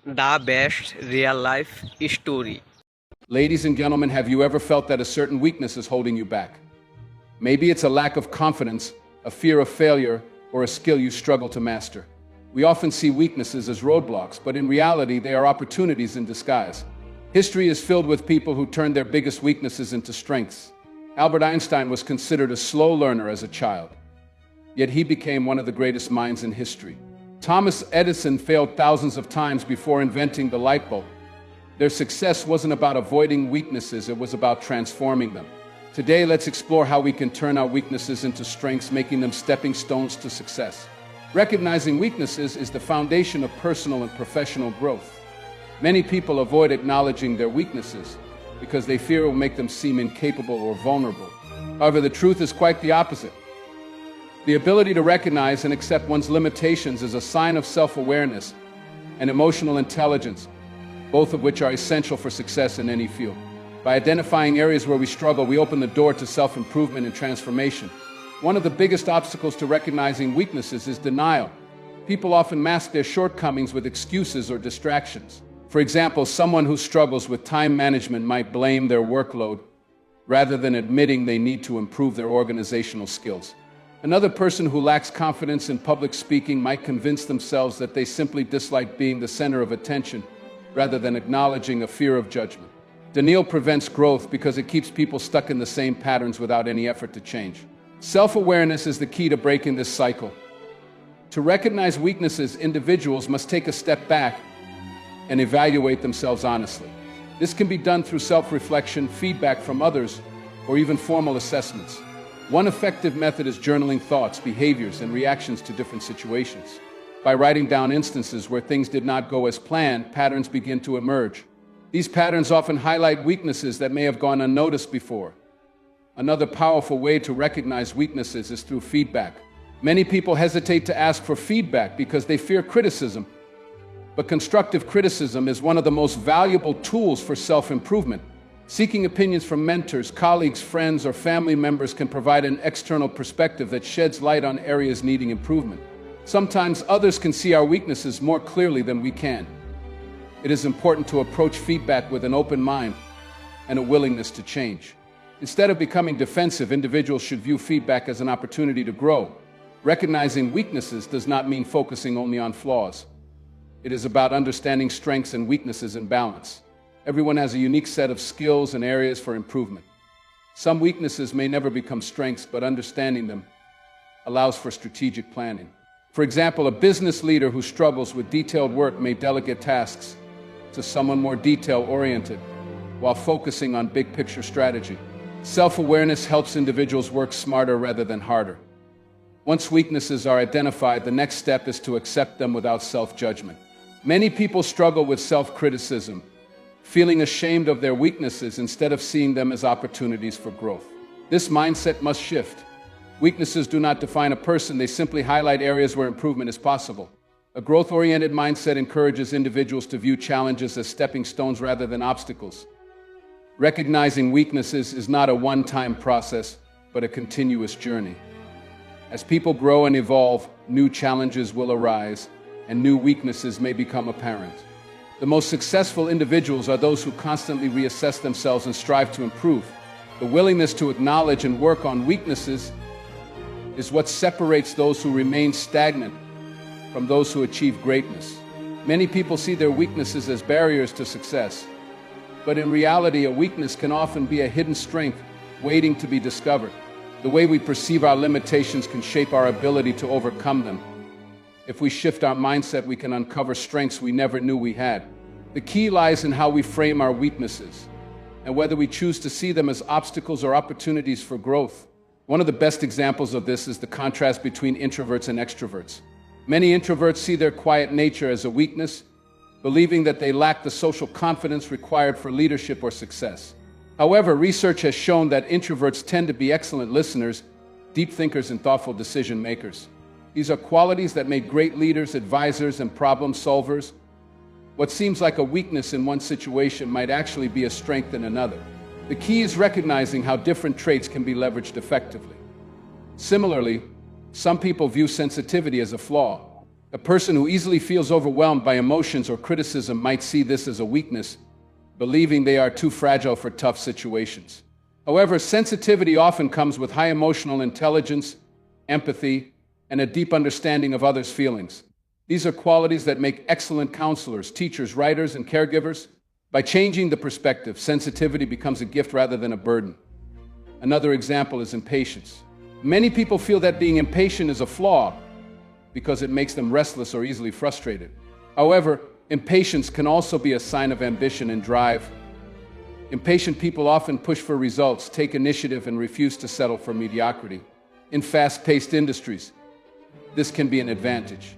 The best real life story. Ladies and gentlemen, have you ever felt that a certain weakness is holding you back? Maybe it's a lack of confidence, a fear of failure, or a skill you struggle to master. We often see weaknesses as roadblocks, but in reality, they are opportunities in disguise. History is filled with people who turned their biggest weaknesses into strengths. Albert Einstein was considered a slow learner as a child, yet he became one of the greatest minds in history. Thomas Edison failed thousands of times before inventing the light bulb. Their success wasn't about avoiding weaknesses, it was about transforming them. Today, let's explore how we can turn our weaknesses into strengths, making them stepping stones to success. Recognizing weaknesses is the foundation of personal and professional growth. Many people avoid acknowledging their weaknesses because they fear it will make them seem incapable or vulnerable. However, the truth is quite the opposite. The ability to recognize and accept one's limitations is a sign of self-awareness and emotional intelligence, both of which are essential for success in any field. By identifying areas where we struggle, we open the door to self-improvement and transformation. One of the biggest obstacles to recognizing weaknesses is denial. People often mask their shortcomings with excuses or distractions. For example, someone who struggles with time management might blame their workload rather than admitting they need to improve their organizational skills. Another person who lacks confidence in public speaking might convince themselves that they simply dislike being the center of attention rather than acknowledging a fear of judgment. Denial prevents growth because it keeps people stuck in the same patterns without any effort to change. Self-awareness is the key to breaking this cycle. To recognize weaknesses, individuals must take a step back and evaluate themselves honestly. This can be done through self-reflection, feedback from others, or even formal assessments. One effective method is journaling thoughts, behaviors, and reactions to different situations. By writing down instances where things did not go as planned, patterns begin to emerge. These patterns often highlight weaknesses that may have gone unnoticed before. Another powerful way to recognize weaknesses is through feedback. Many people hesitate to ask for feedback because they fear criticism. But constructive criticism is one of the most valuable tools for self-improvement. Seeking opinions from mentors, colleagues, friends, or family members can provide an external perspective that sheds light on areas needing improvement. Sometimes others can see our weaknesses more clearly than we can. It is important to approach feedback with an open mind and a willingness to change. Instead of becoming defensive, individuals should view feedback as an opportunity to grow. Recognizing weaknesses does not mean focusing only on flaws. It is about understanding strengths and weaknesses in balance. Everyone has a unique set of skills and areas for improvement. Some weaknesses may never become strengths, but understanding them allows for strategic planning. For example, a business leader who struggles with detailed work may delegate tasks to someone more detail-oriented while focusing on big-picture strategy. Self-awareness helps individuals work smarter rather than harder. Once weaknesses are identified, the next step is to accept them without self-judgment. Many people struggle with self-criticism, feeling ashamed of their weaknesses instead of seeing them as opportunities for growth. This mindset must shift. Weaknesses do not define a person, they simply highlight areas where improvement is possible. A growth-oriented mindset encourages individuals to view challenges as stepping stones rather than obstacles. Recognizing weaknesses is not a one-time process, but a continuous journey. As people grow and evolve, new challenges will arise, and new weaknesses may become apparent. The most successful individuals are those who constantly reassess themselves and strive to improve. The willingness to acknowledge and work on weaknesses is what separates those who remain stagnant from those who achieve greatness. Many people see their weaknesses as barriers to success, but in reality, a weakness can often be a hidden strength waiting to be discovered. The way we perceive our limitations can shape our ability to overcome them. If we shift our mindset, we can uncover strengths we never knew we had. The key lies in how we frame our weaknesses and whether we choose to see them as obstacles or opportunities for growth. One of the best examples of this is the contrast between introverts and extroverts. Many introverts see their quiet nature as a weakness, believing that they lack the social confidence required for leadership or success. However, research has shown that introverts tend to be excellent listeners, deep thinkers, and thoughtful decision makers. These are qualities that make great leaders, advisors, and problem solvers. What seems like a weakness in one situation might actually be a strength in another. The key is recognizing how different traits can be leveraged effectively. Similarly, some people view sensitivity as a flaw, A person who easily feels overwhelmed by emotions or criticism might see this as a weakness, believing they are too fragile for tough situations. However, sensitivity often comes with high emotional intelligence, empathy, and a deep understanding of others' feelings. These are qualities that make excellent counselors, teachers, writers, and caregivers. By changing the perspective, sensitivity becomes a gift rather than a burden. Another example is impatience. Many people feel that being impatient is a flaw because it makes them restless or easily frustrated. However, impatience can also be a sign of ambition and drive. Impatient people often push for results, take initiative, and refuse to settle for mediocrity. In fast-paced industries, this can be an advantage.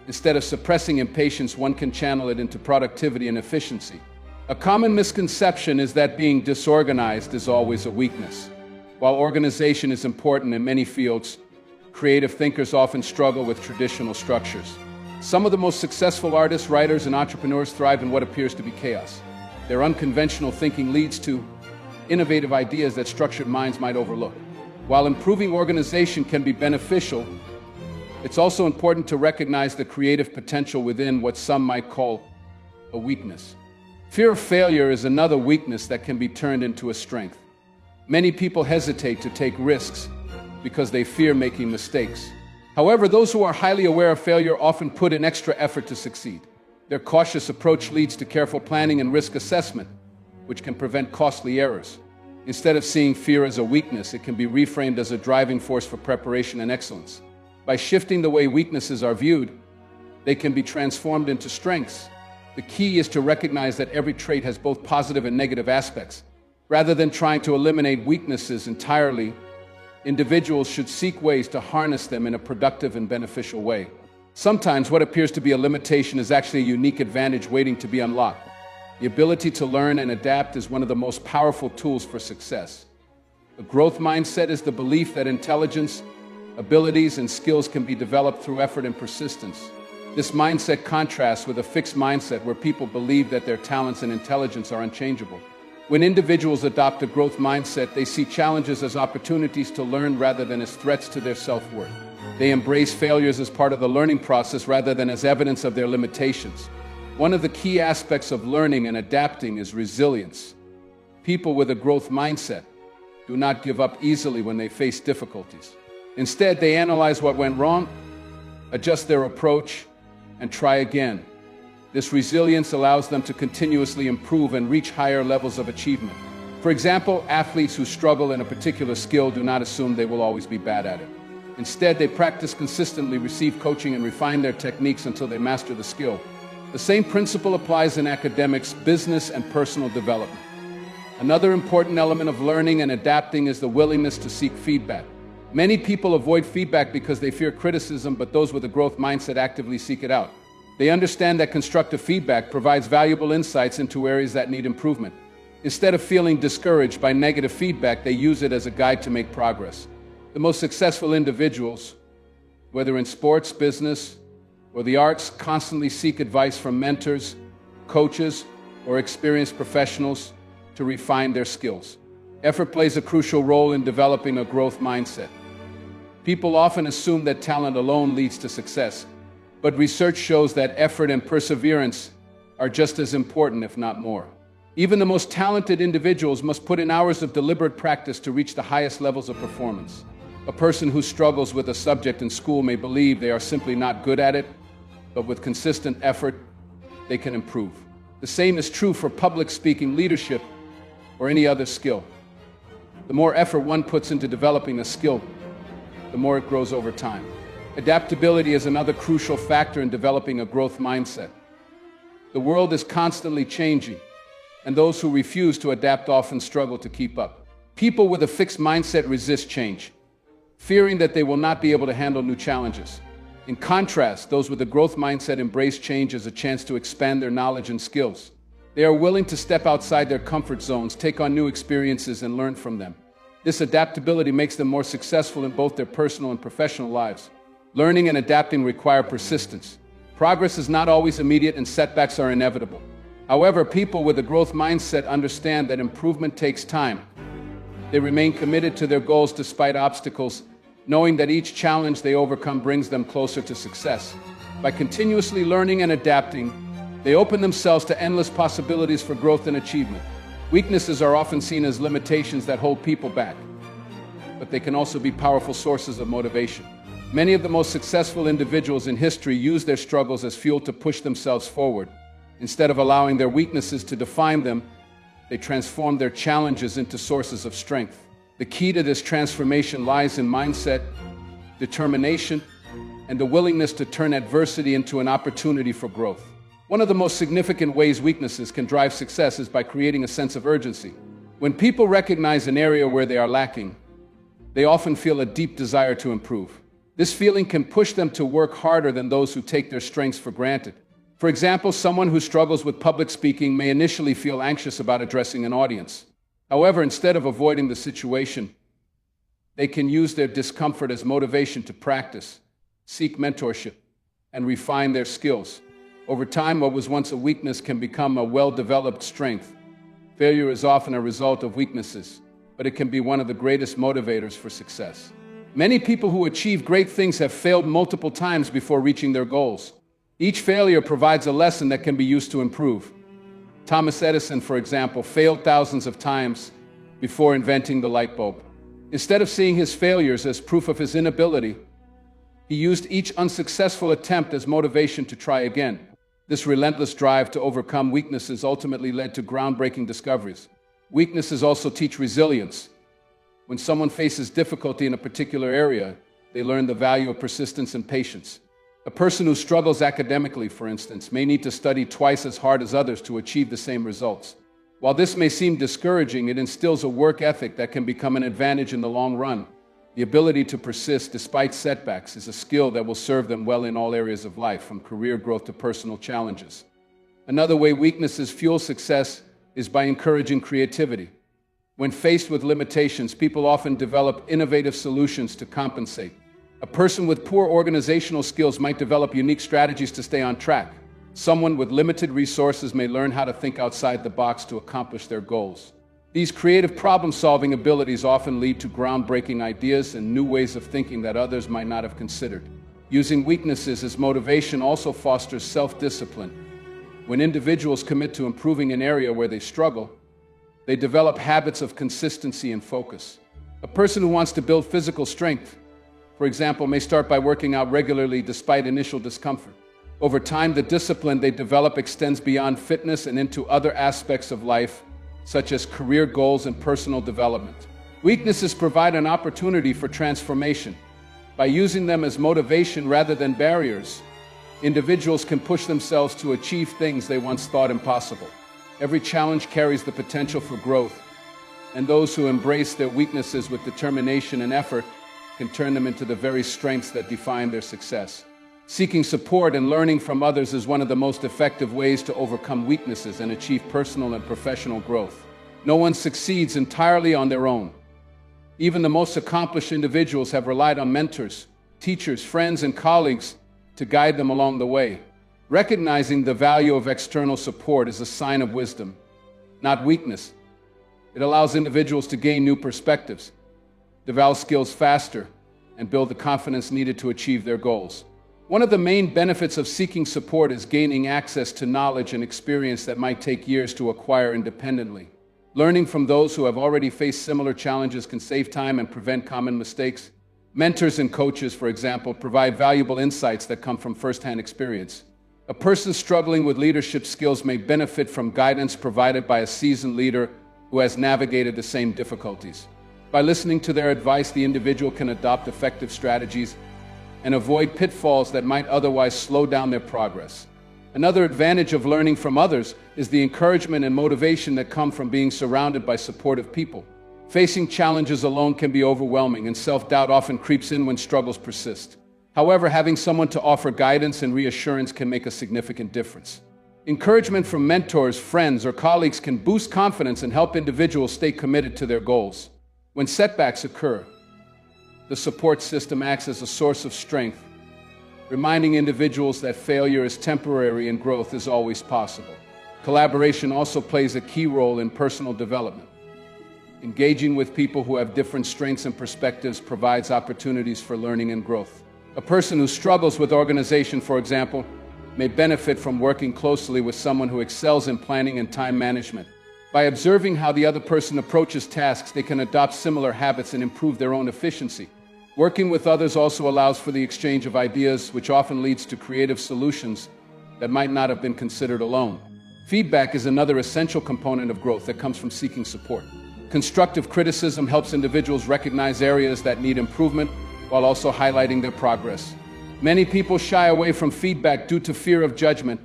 Instead of suppressing impatience, one can channel it into productivity and efficiency. A common misconception is that being disorganized is always a weakness. While organization is important in many fields, creative thinkers often struggle with traditional structures. Some of the most successful artists, writers, and entrepreneurs thrive in what appears to be chaos. Their unconventional thinking leads to innovative ideas that structured minds might overlook. While improving organization can be beneficial, it's also important to recognize the creative potential within what some might call a weakness. Fear of failure is another weakness that can be turned into a strength. Many people hesitate to take risks because they fear making mistakes. However, those who are highly aware of failure often put in extra effort to succeed. Their cautious approach leads to careful planning and risk assessment, which can prevent costly errors. Instead of seeing fear as a weakness, it can be reframed as a driving force for preparation and excellence. By shifting the way weaknesses are viewed, they can be transformed into strengths. The key is to recognize that every trait has both positive and negative aspects. Rather than trying to eliminate weaknesses entirely, individuals should seek ways to harness them in a productive and beneficial way. Sometimes what appears to be a limitation is actually a unique advantage waiting to be unlocked. The ability to learn and adapt is one of the most powerful tools for success. A growth mindset is the belief that intelligence, abilities, and skills can be developed through effort and persistence. This mindset contrasts with a fixed mindset where people believe that their talents and intelligence are unchangeable. When individuals adopt a growth mindset, they see challenges as opportunities to learn rather than as threats to their self-worth. They embrace failures as part of the learning process rather than as evidence of their limitations. One of the key aspects of learning and adapting is resilience. People with a growth mindset do not give up easily when they face difficulties. Instead, they analyze what went wrong, adjust their approach, and try again. This resilience allows them to continuously improve and reach higher levels of achievement. For example, athletes who struggle in a particular skill do not assume they will always be bad at it. Instead, they practice consistently, receive coaching, and refine their techniques until they master the skill. The same principle applies in academics, business, and personal development. Another important element of learning and adapting is the willingness to seek feedback. Many people avoid feedback because they fear criticism, but those with a growth mindset actively seek it out. They understand that constructive feedback provides valuable insights into areas that need improvement. Instead of feeling discouraged by negative feedback, they use it as a guide to make progress. The most successful individuals, whether in sports, business, or the arts, constantly seek advice from mentors, coaches, or experienced professionals to refine their skills. Effort plays a crucial role in developing a growth mindset. People often assume that talent alone leads to success, but research shows that effort and perseverance are just as important, if not more. Even the most talented individuals must put in hours of deliberate practice to reach the highest levels of performance. A person who struggles with a subject in school may believe they are simply not good at it, but with consistent effort, they can improve. The same is true for public speaking, leadership, or any other skill. The more effort one puts into developing a skill, the more it grows over time. Adaptability is another crucial factor in developing a growth mindset. The world is constantly changing, and those who refuse to adapt often struggle to keep up. People with a fixed mindset resist change, fearing that they will not be able to handle new challenges. In contrast, those with a growth mindset embrace change as a chance to expand their knowledge and skills. They are willing to step outside their comfort zones, take on new experiences, and learn from them. This adaptability makes them more successful in both their personal and professional lives. Learning and adapting require persistence. Progress is not always immediate, and setbacks are inevitable. However, people with a growth mindset understand that improvement takes time. They remain committed to their goals despite obstacles, knowing that each challenge they overcome brings them closer to success. By continuously learning and adapting, they open themselves to endless possibilities for growth and achievement. Weaknesses are often seen as limitations that hold people back, but they can also be powerful sources of motivation. Many of the most successful individuals in history use their struggles as fuel to push themselves forward. Instead of allowing their weaknesses to define them, they transform their challenges into sources of strength. The key to this transformation lies in mindset, determination, and the willingness to turn adversity into an opportunity for growth. One of the most significant ways weaknesses can drive success is by creating a sense of urgency. When people recognize an area where they are lacking, they often feel a deep desire to improve. This feeling can push them to work harder than those who take their strengths for granted. For example, someone who struggles with public speaking may initially feel anxious about addressing an audience. However, instead of avoiding the situation, they can use their discomfort as motivation to practice, seek mentorship, and refine their skills. Over time, what was once a weakness can become a well-developed strength. Failure is often a result of weaknesses, but it can be one of the greatest motivators for success. Many people who achieve great things have failed multiple times before reaching their goals. Each failure provides a lesson that can be used to improve. Thomas Edison, for example, failed thousands of times before inventing the light bulb. Instead of seeing his failures as proof of his inability, he used each unsuccessful attempt as motivation to try again. This relentless drive to overcome weaknesses ultimately led to groundbreaking discoveries. Weaknesses also teach resilience. When someone faces difficulty in a particular area, they learn the value of persistence and patience. A person who struggles academically, for instance, may need to study twice as hard as others to achieve the same results. While this may seem discouraging, it instills a work ethic that can become an advantage in the long run. The ability to persist despite setbacks is a skill that will serve them well in all areas of life, from career growth to personal challenges. Another way weaknesses fuel success is by encouraging creativity. When faced with limitations, people often develop innovative solutions to compensate. A person with poor organizational skills might develop unique strategies to stay on track. Someone with limited resources may learn how to think outside the box to accomplish their goals. These creative problem-solving abilities often lead to groundbreaking ideas and new ways of thinking that others might not have considered. Using weaknesses as motivation also fosters self-discipline. When individuals commit to improving an area where they struggle, they develop habits of consistency and focus. A person who wants to build physical strength, for example, may start by working out regularly despite initial discomfort. Over time, the discipline they develop extends beyond fitness and into other aspects of life, such as career goals and personal development. Weaknesses provide an opportunity for transformation. By using them as motivation rather than barriers, individuals can push themselves to achieve things they once thought impossible. Every challenge carries the potential for growth, and those who embrace their weaknesses with determination and effort can turn them into the very strengths that define their success. Seeking support and learning from others is one of the most effective ways to overcome weaknesses and achieve personal and professional growth. No one succeeds entirely on their own. Even the most accomplished individuals have relied on mentors, teachers, friends, and colleagues to guide them along the way. Recognizing the value of external support is a sign of wisdom, not weakness. It allows individuals to gain new perspectives, develop skills faster, and build the confidence needed to achieve their goals. One of the main benefits of seeking support is gaining access to knowledge and experience that might take years to acquire independently. Learning from those who have already faced similar challenges can save time and prevent common mistakes. Mentors and coaches, for example, provide valuable insights that come from firsthand experience. A person struggling with leadership skills may benefit from guidance provided by a seasoned leader who has navigated the same difficulties. By listening to their advice, the individual can adopt effective strategies and avoid pitfalls that might otherwise slow down their progress. Another advantage of learning from others is the encouragement and motivation that come from being surrounded by supportive people. Facing challenges alone can be overwhelming, and self-doubt often creeps in when struggles persist. However, having someone to offer guidance and reassurance can make a significant difference. Encouragement from mentors, friends, or colleagues can boost confidence and help individuals stay committed to their goals. When setbacks occur, the support system acts as a source of strength, reminding individuals that failure is temporary and growth is always possible. Collaboration also plays a key role in personal development. Engaging with people who have different strengths and perspectives provides opportunities for learning and growth. A person who struggles with organization, for example, may benefit from working closely with someone who excels in planning and time management. By observing how the other person approaches tasks, they can adopt similar habits and improve their own efficiency. Working with others also allows for the exchange of ideas, which often leads to creative solutions that might not have been considered alone. Feedback is another essential component of growth that comes from seeking support. Constructive criticism helps individuals recognize areas that need improvement while also highlighting their progress. Many people shy away from feedback due to fear of judgment,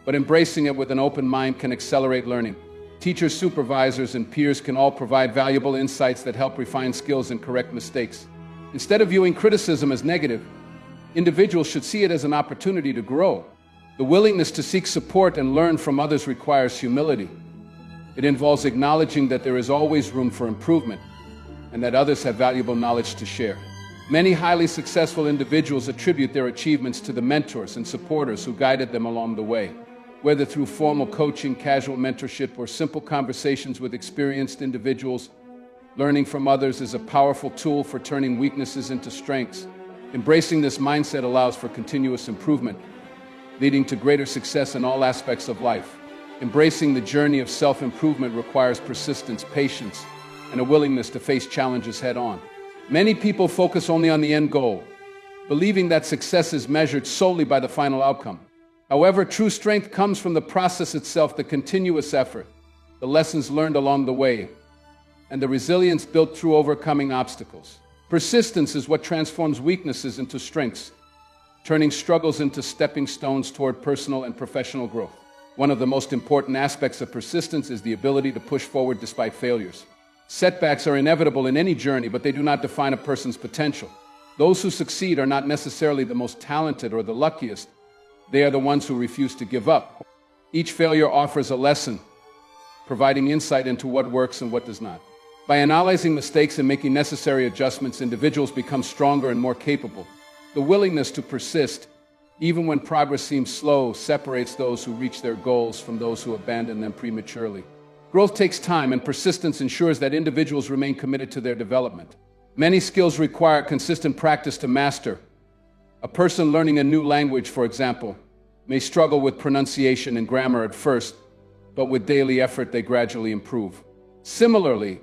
but embracing it with an open mind can accelerate learning. Teachers, supervisors, and peers can all provide valuable insights that help refine skills and correct mistakes. Instead of viewing criticism as negative, individuals should see it as an opportunity to grow. The willingness to seek support and learn from others requires humility. It involves acknowledging that there is always room for improvement and that others have valuable knowledge to share. Many highly successful individuals attribute their achievements to the mentors and supporters who guided them along the way. Whether through formal coaching, casual mentorship, or simple conversations with experienced individuals, learning from others is a powerful tool for turning weaknesses into strengths. Embracing this mindset allows for continuous improvement, leading to greater success in all aspects of life. Embracing the journey of self-improvement requires persistence, patience, and a willingness to face challenges head-on. Many people focus only on the end goal, believing that success is measured solely by the final outcome. However, true strength comes from the process itself, the continuous effort, the lessons learned along the way, and the resilience built through overcoming obstacles. Persistence is what transforms weaknesses into strengths, turning struggles into stepping stones toward personal and professional growth. One of the most important aspects of persistence is the ability to push forward despite failures. Setbacks are inevitable in any journey, but they do not define a person's potential. Those who succeed are not necessarily the most talented or the luckiest. They are the ones who refuse to give up. Each failure offers a lesson, providing insight into what works and what does not. By analyzing mistakes and making necessary adjustments, individuals become stronger and more capable. The willingness to persist, even when progress seems slow, separates those who reach their goals from those who abandon them prematurely. Growth takes time, and persistence ensures that individuals remain committed to their development. Many skills require consistent practice to master. A person learning a new language, for example, may struggle with pronunciation and grammar at first, but with daily effort they gradually improve. Similarly,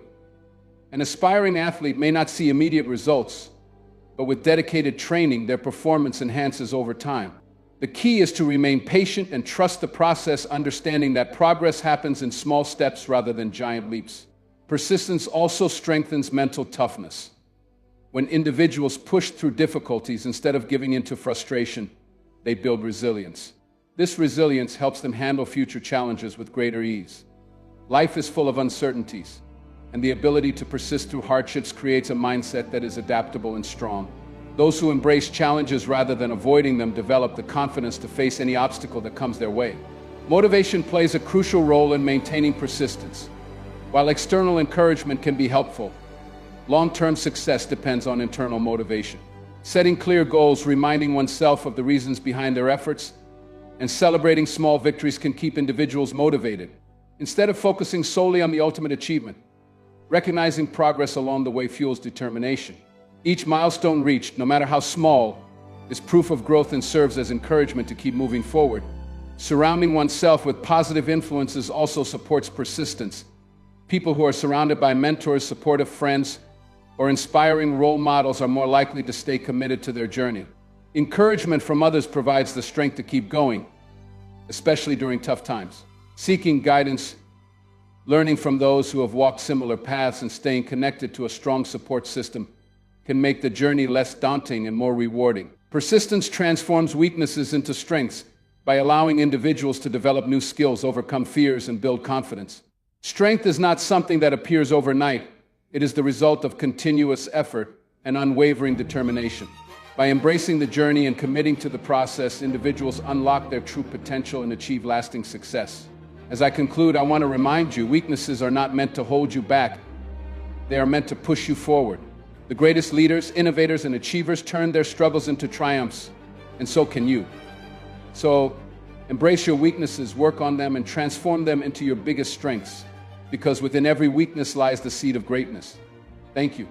an aspiring athlete may not see immediate results, but with dedicated training, their performance enhances over time. The key is to remain patient and trust the process, understanding that progress happens in small steps rather than giant leaps. Persistence also strengthens mental toughness. When individuals push through difficulties instead of giving in to frustration, they build resilience. This resilience helps them handle future challenges with greater ease. Life is full of uncertainties, and the ability to persist through hardships creates a mindset that is adaptable and strong. Those who embrace challenges rather than avoiding them develop the confidence to face any obstacle that comes their way. Motivation plays a crucial role in maintaining persistence. While external encouragement can be helpful, long-term success depends on internal motivation. Setting clear goals, reminding oneself of the reasons behind their efforts, and celebrating small victories can keep individuals motivated. Instead of focusing solely on the ultimate achievement, recognizing progress along the way fuels determination. Each milestone reached, no matter how small, is proof of growth and serves as encouragement to keep moving forward. Surrounding oneself with positive influences also supports persistence. People who are surrounded by mentors, supportive friends, or inspiring role models are more likely to stay committed to their journey. Encouragement from others provides the strength to keep going, especially during tough times. Seeking guidance, learning from those who have walked similar paths, and staying connected to a strong support system can make the journey less daunting and more rewarding. Persistence transforms weaknesses into strengths by allowing individuals to develop new skills, overcome fears, and build confidence. Strength is not something that appears overnight. It is the result of continuous effort and unwavering determination. By embracing the journey and committing to the process, individuals unlock their true potential and achieve lasting success. As I conclude, I want to remind you, weaknesses are not meant to hold you back. They are meant to push you forward. The greatest leaders, innovators, and achievers turn their struggles into triumphs, and so can you. So, embrace your weaknesses, work on them, and transform them into your biggest strengths, because within every weakness lies the seed of greatness. Thank you.